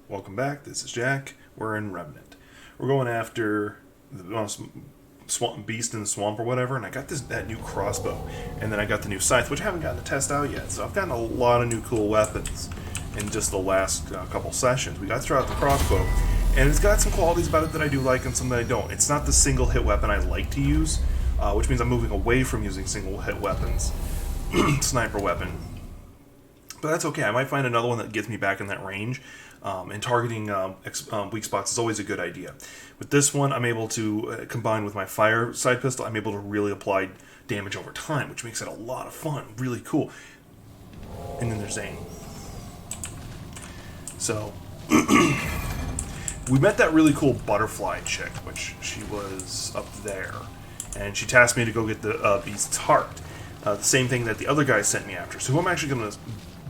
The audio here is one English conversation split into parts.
Welcome back. This is Jack. We're in Remnant. We're going after the swamp beast in the swamp or whatever, and I got that new crossbow, and then I got the new scythe, which I haven't gotten to test out yet. So I've gotten a lot of new cool weapons in just the last couple sessions. We got to try out the crossbow, and it's got some qualities about it that I do like and some that I don't. It's not the single hit weapon I like to use, which means I'm moving away from using single hit weapons, sniper weapon. But that's okay. I might find another one that gets me back in that range. And targeting weak spots is always a good idea. With this one, I'm able to, combine with my fire side pistol, I'm able to really apply damage over time, which makes it a lot of fun. Really cool. And then there's aim. So, we met that really cool butterfly chick, which she was up there. And she tasked me to go get the beast's heart. The same thing that the other guy sent me after. So who I'm actually going to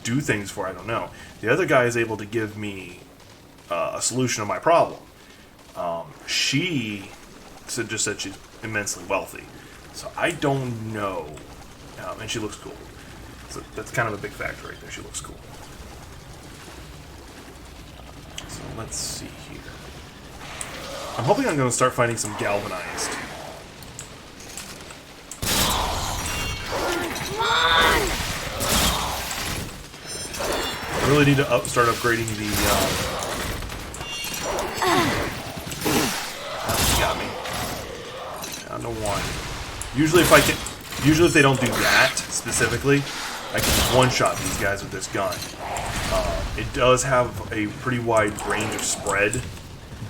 do things for, I don't know. The other guy is able to give me a solution to my problem. She just said she's immensely wealthy. So I don't know. And she looks cool. So that's kind of a big factor right there. She looks cool. So let's see here. I'm hoping I'm going to start finding some galvanized. I really need to start upgrading the. He got me. Down to one. Usually, if they don't do that specifically, I can one-shot these guys with this gun. It does have a pretty wide range of spread,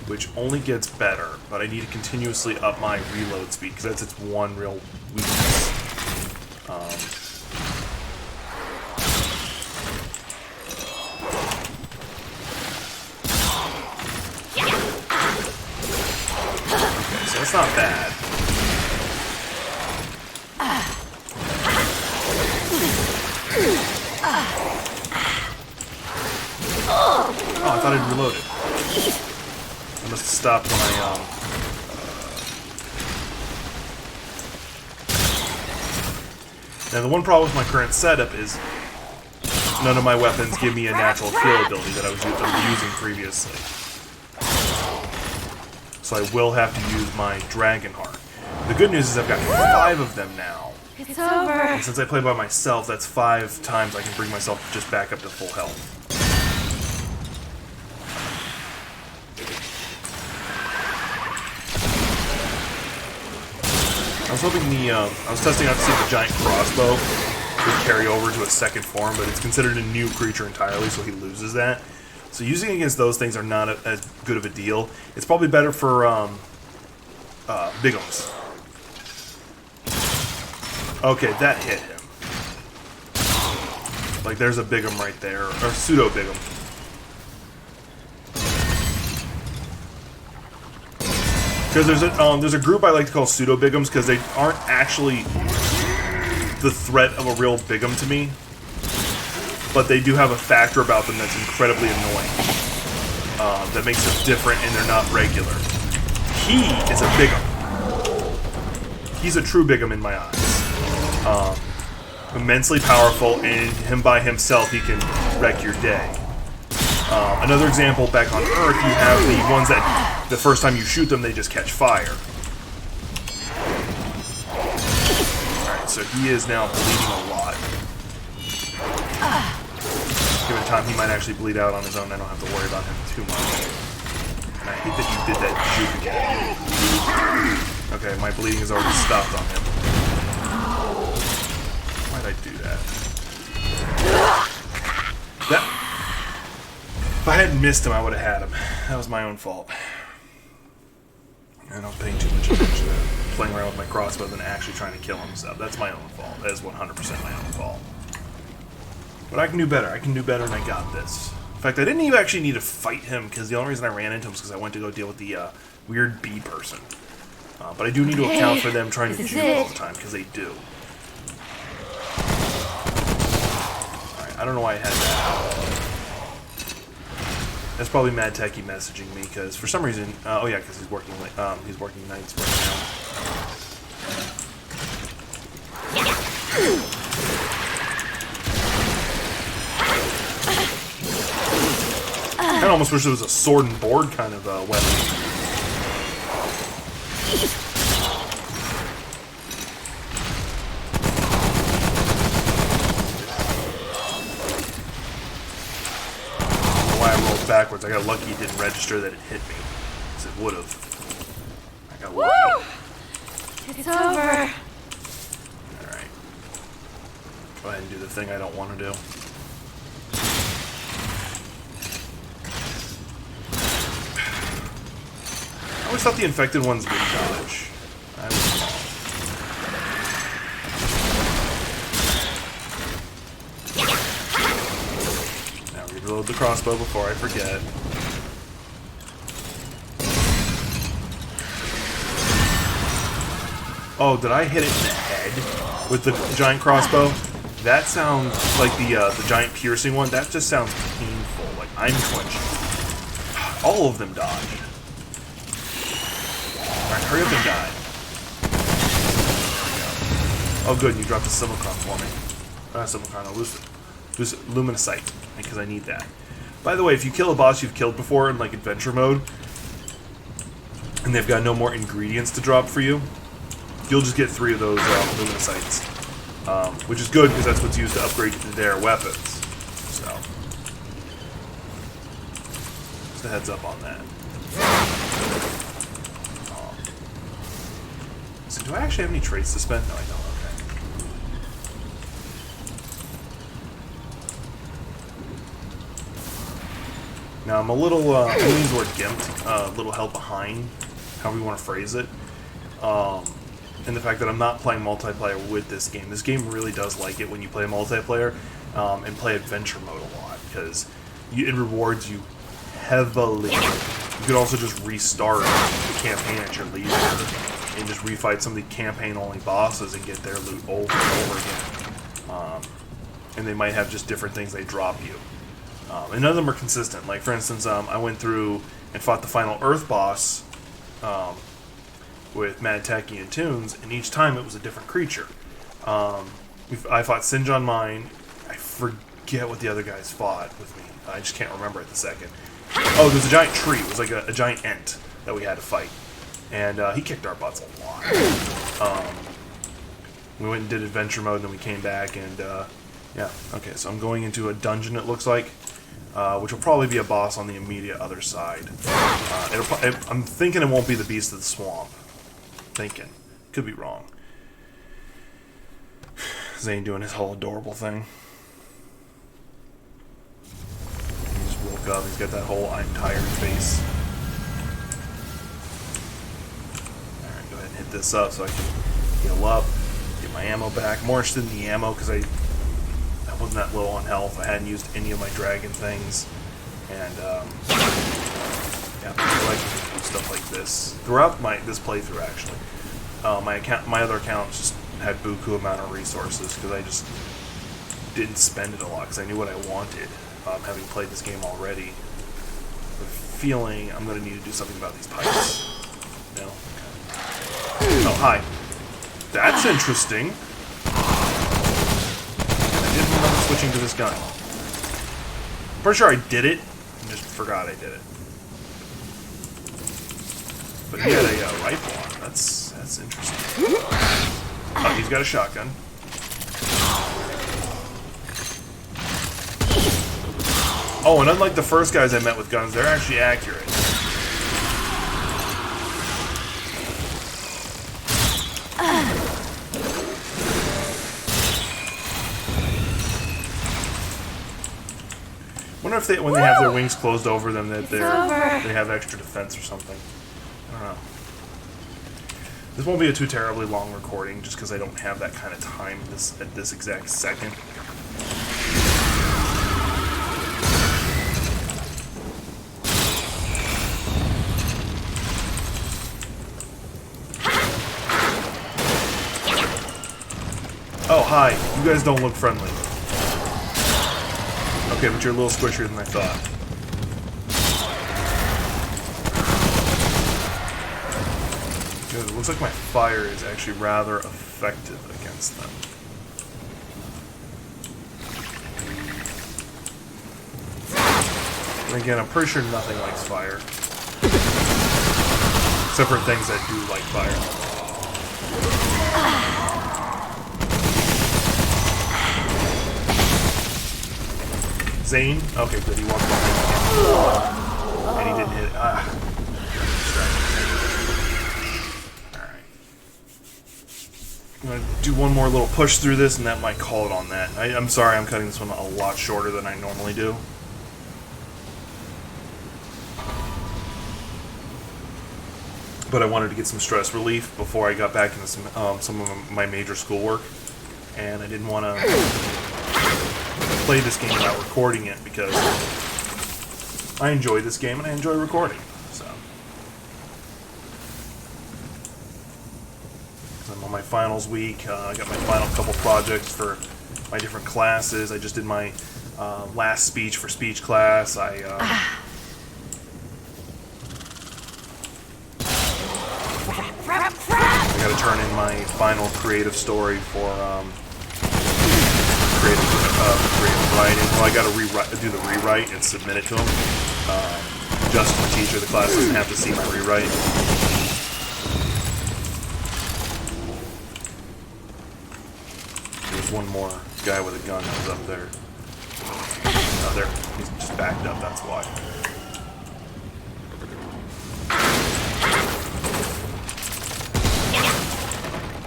which only gets better. But I need to continuously up my reload speed because that's its one real weakness. So it's not bad. Oh, I thought I'd reloaded. I must have stopped when I, Now the one problem with my current setup is none of my weapons give me a natural kill ability that I was using previously. So I will have to use my Dragon Heart. The good news is I've got 5 of them now. It's over. And since I play by myself, that's 5 times I can bring myself just back up to full health. I was hoping I was testing out to see if the giant crossbow would carry over to a second form, but it's considered a new creature entirely, so he loses that. So using against those things are not as good of a deal. It's probably better for Bigums. Okay, that hit him. Like there's a Bigum right there, or pseudo Bigum. Because there's a group I like to call pseudo Bigums because they aren't actually the threat of a real Bigum to me. But they do have a factor about them that's incredibly annoying. That makes them different and they're not regular. He is a Bigum. He's a true Bigum in my eyes. Immensely powerful, and him by himself, he can wreck your day. Another example, back on Earth, you have the ones that the first time you shoot them, they just catch fire. Alright, so he is now bleeding a lot. Given time, he might actually bleed out on his own. I don't have to worry about him too much. And I hate that you did that juke again. Okay, my bleeding has already stopped on him. Why'd I do that? If I hadn't missed him, I would have had him. That was my own fault. And I was paying too much attention to playing around with my crossbow than actually trying to kill him. So that's my own fault. That is 100% my own fault. But I can do better. I can do better, and I got this. In fact, I didn't even actually need to fight him, because the only reason I ran into him was because I went to go deal with the weird bee person. But I do need to account for them trying to juke all the time, because they do. Alright, I don't know why I had that. That's probably Mad Techie messaging me, because for some reason... oh yeah, because he's working nights right now. kind almost wish it was a sword and board kind of weapon. Why I rolled backwards. I got lucky it didn't register that it hit me. Because it would have. I got lucky. Woo! It's over. Alright. Go ahead and do the thing I don't want to do. I always thought the infected ones didn't dodge. I was wrong. Now reload the crossbow before I forget. Oh, did I hit it in the head with the giant crossbow? That sounds like the giant piercing one. That just sounds painful. Like I'm flinching. All of them dodged. Alright, hurry up and die. Oh good, you dropped a Simulacron for me. Not Simulacron, a Luminosite, because I need that. By the way, if you kill a boss you've killed before in like adventure mode, and they've got no more ingredients to drop for you, you'll just get 3 of those Luminosites. Which is good, because that's what's used to upgrade their weapons. So, just a heads up on that. So do I actually have any traits to spend? No, I don't. Okay. Now I'm a little, I lean toward gimped, a little held behind, however you want to phrase it. And the fact that I'm not playing multiplayer with this game. This game really does like it when you play multiplayer and play adventure mode a lot, because it rewards you heavily. You could also just restart the campaign at your leisure and just refight some of the campaign-only bosses and get their loot over and over again. And they might have just different things they drop you. And none of them are consistent. Like, for instance, I went through and fought the final Earth boss with Mad Tacky and Tunes, and each time it was a different creature. I fought Singe on mine. I forget what the other guys fought with me. I just can't remember at the second. Oh, there's a giant tree. It was like a giant ent that we had to fight. And he kicked our butts a lot. We went and did adventure mode, and then we came back, and yeah. Okay, so I'm going into a dungeon, it looks like, which will probably be a boss on the immediate other side. I'm thinking it won't be the Beast of the Swamp. Thinking. Could be wrong. Zane doing his whole adorable thing. He just woke up. He's got that whole I'm tired face. Alright, go ahead and hit this up so I can heal up, get my ammo back. More interested in the ammo because I wasn't that low on health. I hadn't used any of my dragon things. And, yeah, I like to do stuff like this throughout this playthrough. Actually, my other accounts just had buku amount of resources because I just didn't spend it a lot because I knew what I wanted. Having played this game already, the feeling I'm going to need to do something about these pipes. No. Oh hi. That's interesting. I didn't remember switching to this gun. Pretty sure I did it. I just forgot I did it. But he had a rifle on. That's interesting. Oh, he's got a shotgun. Oh, and unlike the first guys I met with guns, they're actually accurate. Wonder if when they have their wings closed over them that they have extra defense or something. I don't know. This won't be a too terribly long recording, just because I don't have that kind of time at this exact second. Oh, hi. You guys don't look friendly. Okay, but you're a little squishier than I thought. Good. It looks like my fire is actually rather effective against them. And again, I'm pretty sure nothing likes fire. Except for things that do like fire. Zane? Okay, good. He walked behind me. And he didn't hit it. Alright. I'm going to do one more little push through this, and that might call it on that. I'm sorry I'm cutting this one a lot shorter than I normally do. But I wanted to get some stress relief before I got back into some of my major schoolwork. And I didn't want to play this game without recording it because I enjoy this game and I enjoy recording. So I'm on my finals week. I got my final couple projects for my different classes. I just did my last speech for speech class. I got to turn in my final creative story for creative writing. Well, I got to do the rewrite and submit it to him. Justin, the teacher of the class, doesn't have to see my rewrite. There's one more guy with a gun who's up there. Oh, there. He's just backed up, that's why.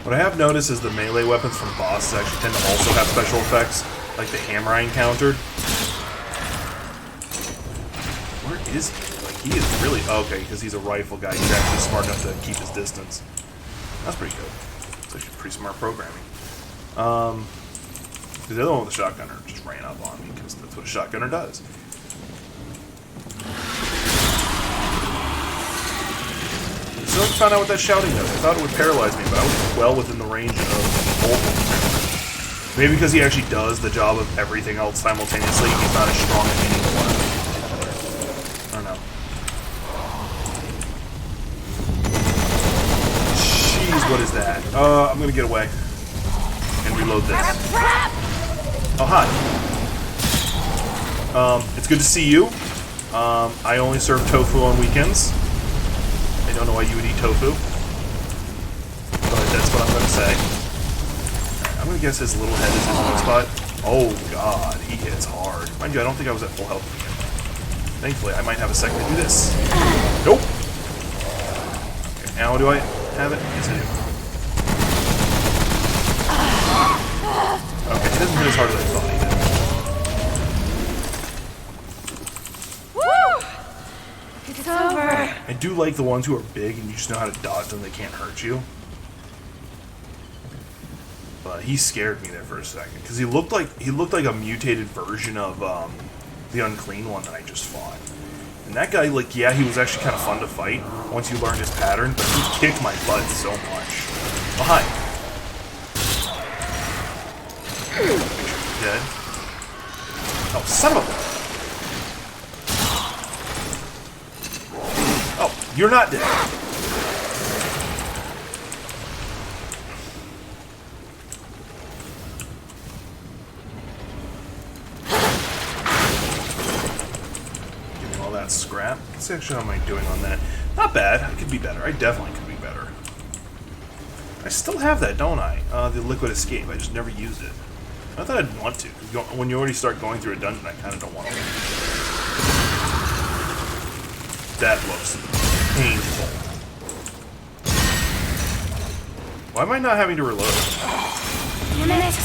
What I have noticed is the melee weapons from bosses actually tend to also have special effects, like the hammer I encountered. Where is he? Like, he is really... Oh, okay, because he's a rifle guy. He's actually smart enough to keep his distance. That's pretty good. It's actually pretty smart programming. The other one with the shotgunner just ran up on me, because that's what a shotgunner does. So I found out what that shouting does. I thought it would paralyze me, but I was well within the range of bolt. Maybe because he actually does the job of everything else simultaneously, he's not as strong as any one. I don't know. Jeez, what is that? I'm gonna get away. And reload this. Oh, hi. It's good to see you. I only serve tofu on weekends. I don't know why you would eat tofu, but that's what I'm going to say. Right, I'm going to guess his little head is his weak spot. Oh god, he hits hard. Mind you, I don't think I was at full health again. Thankfully, I might have a second to do this. Nope! Okay, now do I have it? Yes, I do. Okay, he doesn't hit as hard as I thought he did. It's over. I do like the ones who are big and you just know how to dodge them, they can't hurt you. But he scared me there for a second because he looked like a mutated version of the unclean one that I just fought. And that guy, like, yeah, he was actually kind of fun to fight once you learned his pattern, but he kicked my butt so much. Oh, hi. Make sure he's dead. Oh, son of a... Oh, you're not dead. Give me all that scrap. Let's see actually how am I doing on that. Not bad. I could be better. I definitely could be better. I still have that, don't I? The liquid escape. I just never used it. I thought I'd want to. When you already start going through a dungeon, I kind of don't want to. That looks painful. Why am I not having to reload? Damn it.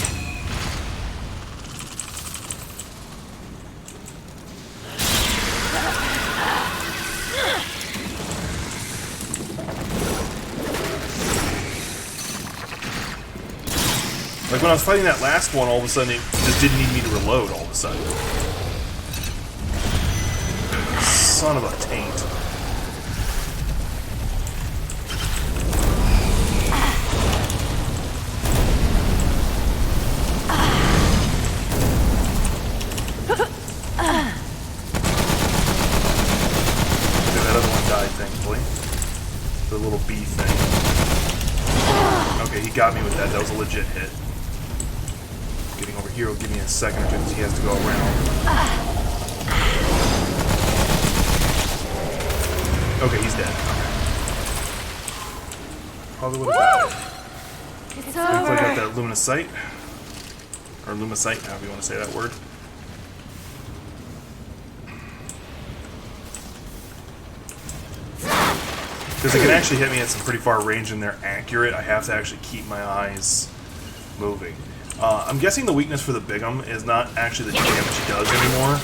Like when I was fighting that last one, all of a sudden it just didn't need me to reload all of a sudden. Son of a taint. Okay, that other one died, thankfully. The little bee thing. Okay, he got me with that. That was a legit hit. Getting over here will give me a second or two because he has to go around. Okay, he's dead. Probably would have died. It's Looks like I got over. that luminous sight. Or lumicite, however you want to say that word. Because it can actually hit me at some pretty far range and they're accurate. I have to actually keep my eyes moving. I'm guessing the weakness for the Bigum is not actually the damage he does anymore.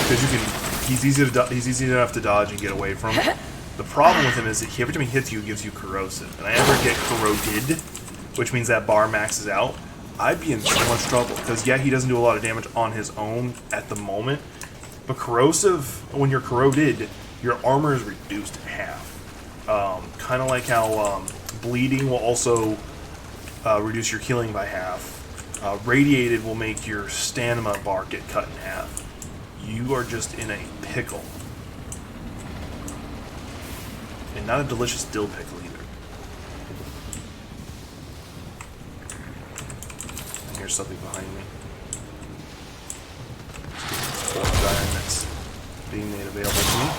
Because he's easy enough to dodge and get away from. The problem with him is that every time he hits you, it gives you corrosive. And I ever get corroded, which means that bar maxes out, I'd be in so much trouble. Because yeah, he doesn't do a lot of damage on his own at the moment. But corrosive, when you're corroded, your armor is reduced in half. Kind of like how bleeding will also reduce your healing by half. Radiated will make your stamina bar get cut in half. You are just in a pickle. And not a delicious dill pickle either. And here's something behind me. Forged iron that's being made available to me.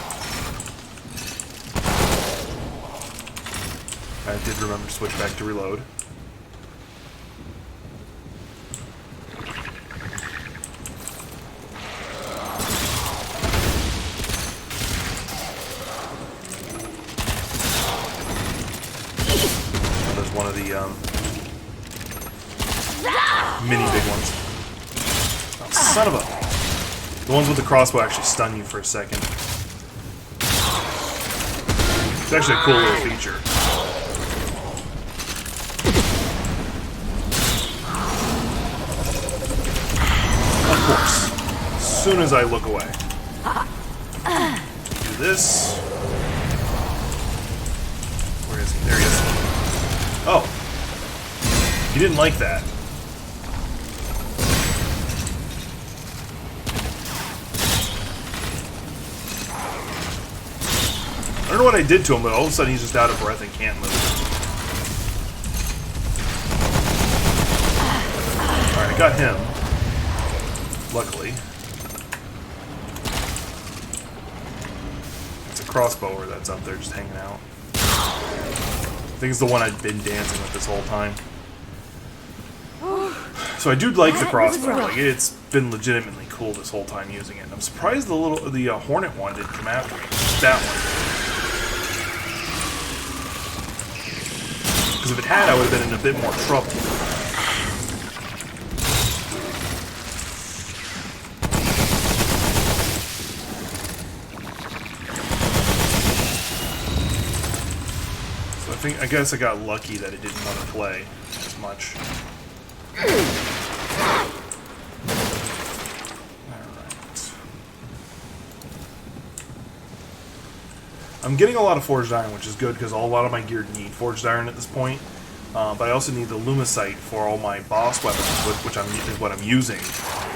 I did remember to switch back to reload. There's one of the mini big ones. Oh, son of a... The ones with the crossbow actually stun you for a second. It's actually a cool little feature. Of course. As soon as I look away. Do this. Where is he? There he is. Oh. He didn't like that. I don't know what I did to him, but all of a sudden he's just out of breath and can't move. Alright, I got him. Luckily. It's a crossbower that's up there just hanging out. I think it's the one I've been dancing with this whole time. So I do like the crossbow. Like, it's been legitimately cool this whole time using it. I'm surprised the Hornet one didn't come after me. That one. Because if it had, I would have been in a bit more trouble. So I guess I got lucky that it didn't want to play as much. Alright. I'm getting a lot of forged iron, which is good because a lot of my gear need forged iron at this point. But I also need the lumicite for all my boss weapons, which is what I'm using.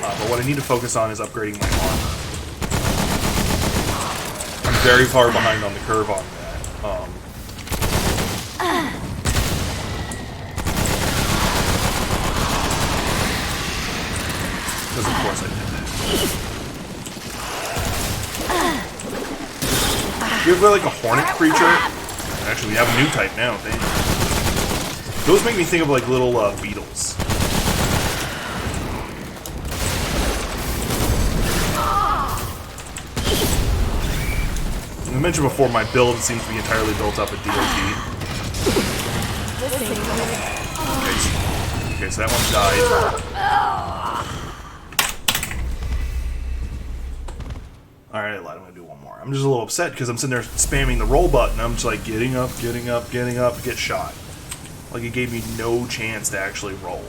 But what I need to focus on is upgrading my armor. I'm very far behind on the curve on that. Because of course I did that. Do you have like a hornet creature? Actually, we have a new type now. Those make me think of like little beetles. I mentioned before, my build seems to be entirely built up at DLT. Okay, so that one died. Alright, I lied. I'm gonna do one more. I'm just a little upset because I'm sitting there spamming the roll button. I'm just like getting up, get shot. Like it gave me no chance to actually roll.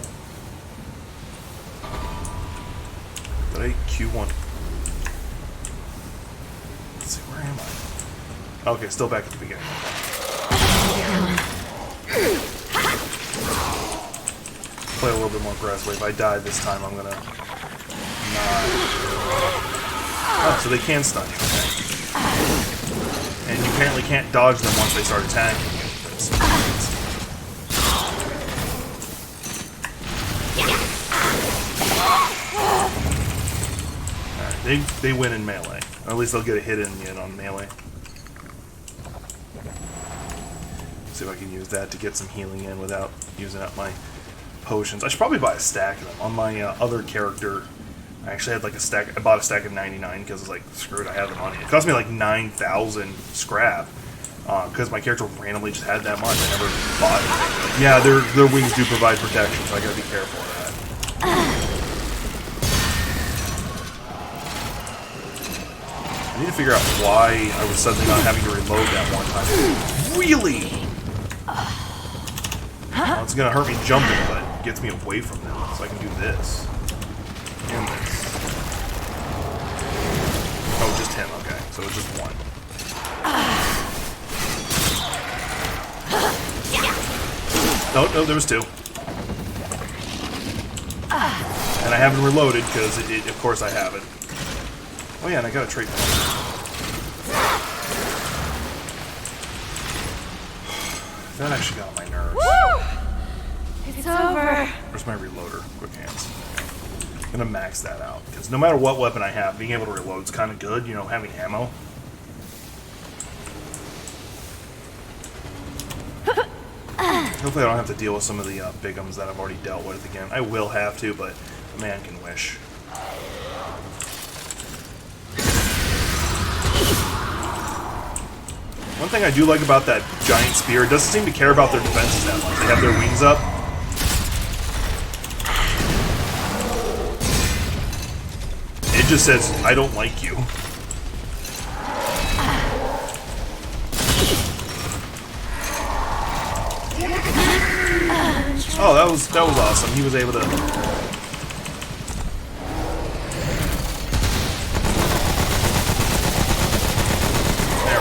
Did I Q1? Let's see, where am I? Okay, still back at the beginning. Play a little bit more aggressively. If I die this time, I'm gonna not. Oh, so they can stun you. Okay. And you apparently can't dodge them once they start attacking you. Alright, they win in melee. Or at least they'll get a hit in you on melee. See if I can use that to get some healing in without using up my potions. I should probably buy a stack of them. On my other character, I actually had like a stack. I bought a stack of 99 because I was like, screw it, I have the money. It cost me like 9,000 scrap because my character randomly just had that much. I never bought it. But yeah, their wings do provide protection, so I gotta be careful of that. I need to figure out why I was suddenly not having to reload that one time. Really? Well, it's gonna hurt me jumping, but it gets me away from them, so I can do this. And this. Oh, just him, okay. So it's just one. No, there was two. And I haven't reloaded, because of course I haven't. Oh yeah, and I got a trait. That actually got on my nerves. Woo! It's over. Where's my reloader? Quick hands. I'm gonna max that out, because no matter what weapon I have, being able to reload is kind of good, you know, having ammo. Hopefully I don't have to deal with some of the bigums that I've already dealt with again. I will have to, but a man can wish. One thing I do like about that giant spear, it doesn't seem to care about their defenses that much. They have their wings up. It just says, I don't like you. Oh, that was awesome. He was able to... There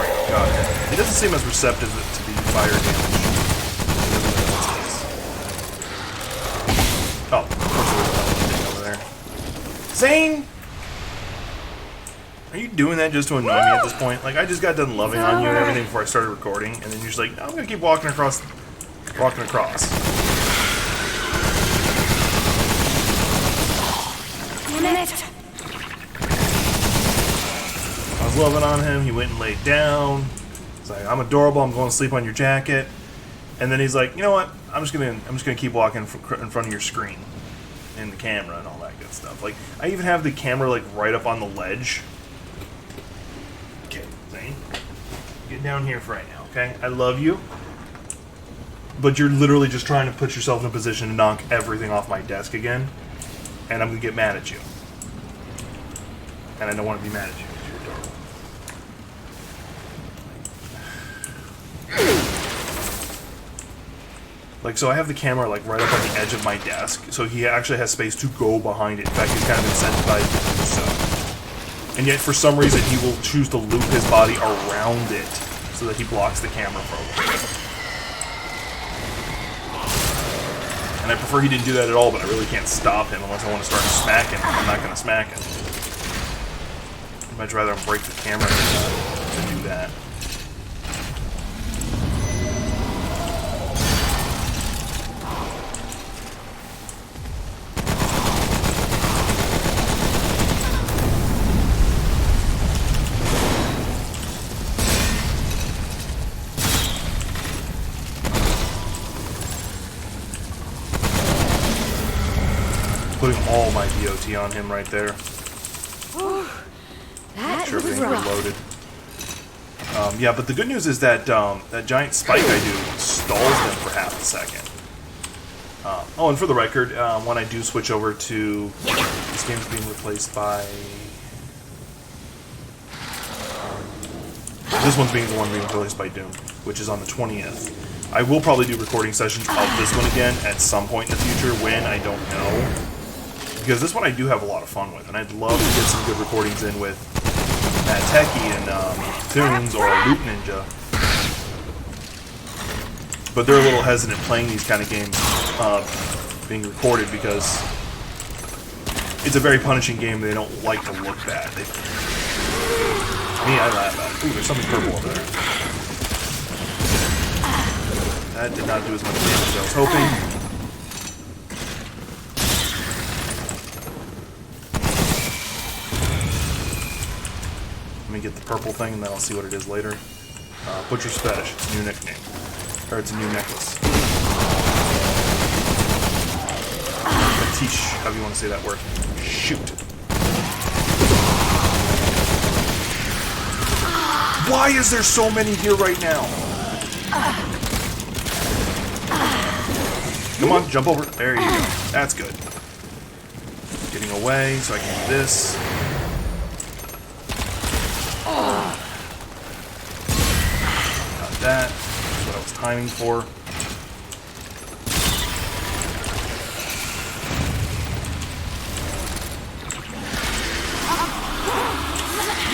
we go, got it. He doesn't seem as receptive to the fire damage. Oh, of course there was another thing over there. Zane! Are you doing that just to annoy me at this point? Like, I just got done loving on you and everything before I started recording, and then you're just like, no, I'm gonna keep walking across. Damn it. I was loving on him, he went and laid down. He's like, I'm adorable, I'm going to sleep on your jacket. And then he's like, you know what? I'm just gonna keep walking in front of your screen. And the camera and all that good stuff. Like, I even have the camera like right up on the ledge. Okay, Zane. Get down here for right now, okay? I love you. But you're literally just trying to put yourself in a position to knock everything off my desk again. And I'm gonna get mad at you. And I don't want to be mad at you because you're adorable. Like, so I have the camera like right up on the edge of my desk, so he actually has space to go behind it. In fact, he's kind of incentivized to do so. And yet, for some reason, he will choose to loop his body around it so that he blocks the camera from it. And I prefer he didn't do that at all, but I really can't stop him unless I want to start smacking him. I'm not going to smack him. I'd much rather break the camera than do that. Putting all my DOT on him right there. That Sure, was everything rough. reloaded. Yeah, but the good news is that that giant spike I do stalls them for half a second. Oh, and for the record, when I do switch over to this game's being replaced by this one's being the one being replaced by Doom, which is on the 20th. I will probably do recording sessions of this one again at some point in the future. When, I don't know. Because this one I do have a lot of fun with, and I'd love to get some good recordings in with Matt Techie and Tunes or Loot Ninja. But they're a little hesitant playing these kind of games being recorded because it's a very punishing game. They don't like to look bad. I laugh at it. Ooh, there's something purple over there. That did not do as much damage as I was hoping. Let me get the purple thing and then I'll see what it is later. Butcher's Fetish, it's a new nickname. Or it's a new necklace. Teach, however you want to say that word. Shoot. Why is there so many here right now? Come on, jump over. There you go. That's good. Getting away so I can do this. Got that. That's what I was timing for.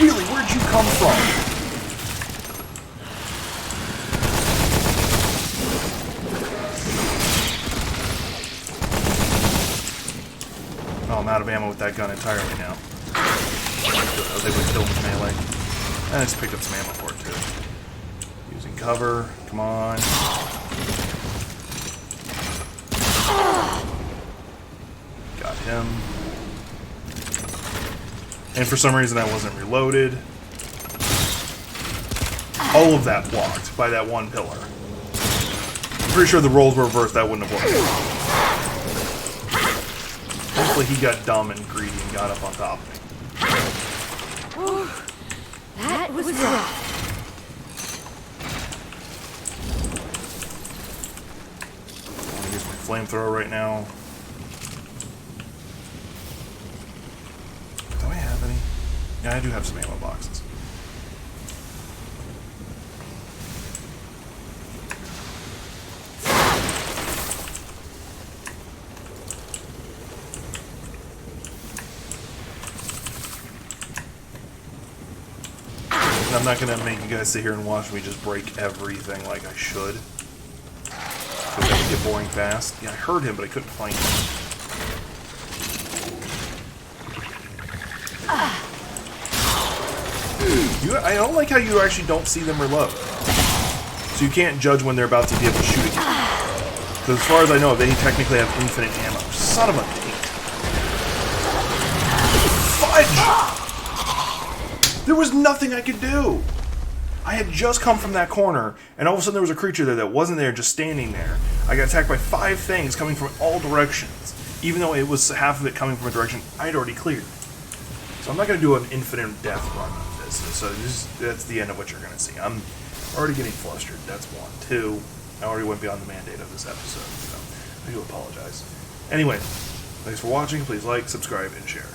Really, where'd you come from? Oh, I'm out of ammo with that gun entirely now. I was able to kill with melee. And I just picked up some ammo for it, too. Using cover. Come on. Got him. And for some reason I wasn't reloaded. All of that blocked by that one pillar. I'm pretty sure the roles were reversed, that wouldn't have worked. Hopefully he got dumb and greedy and got up on top of me. Oh, that was rough. I'm gonna use my flamethrower right now. Do I have any? Yeah, I do have some ammo boxes. I'm not going to make you guys sit here and watch me just break everything like I should. Because that would get boring fast. Yeah, I heard him, but I couldn't find him. I don't like how you actually don't see them reload. So you can't judge when they're about to be able to shoot again. Because as far as I know, they technically have infinite ammo. Son of a bitch. Fudge! There was nothing I could do. I had just come from that corner, and all of a sudden there was a creature there that wasn't there, just standing there. I got attacked by 5 things coming from all directions, even though it was half of it coming from a direction I'd already cleared. So I'm not going to do an infinite death run on this. So that's the end of what you're going to see. I'm already getting flustered. That's 1. 2, I already went beyond the mandate of this episode, so I do apologize. Anyway, thanks for watching. Please like, subscribe, and share.